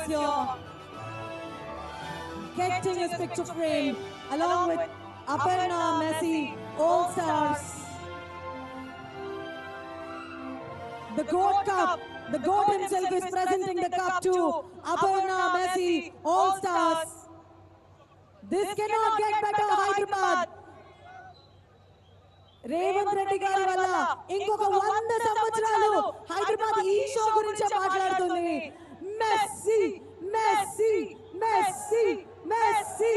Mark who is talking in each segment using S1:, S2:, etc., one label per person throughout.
S1: here, getting his picture frame along with Aparna, Messi, all stars. The GOAT Cup, the GOAT himself is presenting the cup to Aparna, Messi, all stars. This cannot get better, Hyderabad. Revanth Reddy గారి వల్ల ఇంకొక 100 సంవత్సరాలు హైదరాబాద్ ఈ show గురించి మాట్లాడుతుంది. Messi Messi Messi Messi.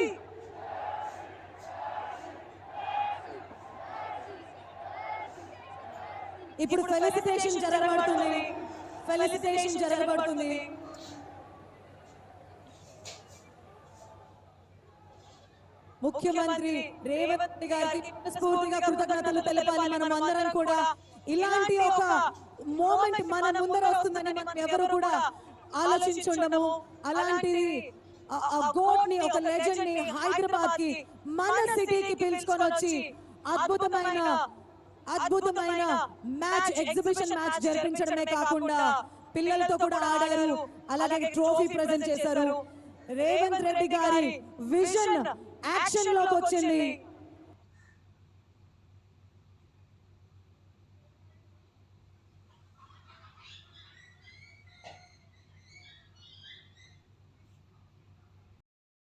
S1: ఇప్పుడు felicitation జరగబడుతుంది. ముఖ్యమంత్రి రేవంత్ రెడ్డి గారికి స్ఫూర్తిగా కృతజ్ఞతలు తెలపాలి. మనం అందరం కూడా ఇలాంటి ఒక మూమెంట్ మన ముందర వస్తుందని మనం ఎవరు కూడా ఆలోచించుండము. అలాంటి గోట్ ని, ఒక లెజెండ్ ని హైదరాబాద్ కి, మన సిటీకి పిలుచుకొని వచ్చి అద్భుతమైన మ్యాచ్, ఎగ్జిబిషన్ మ్యాచ్ జరిపించడమే కాకుండా పిల్లలతో కూడా ఆడారు. అలాగే ట్రోఫీ ప్రెజెంట్ చేశారు. రేవంత్ రెడ్డి గారి విజన్ యాక్షన్ లోకి వచ్చింది.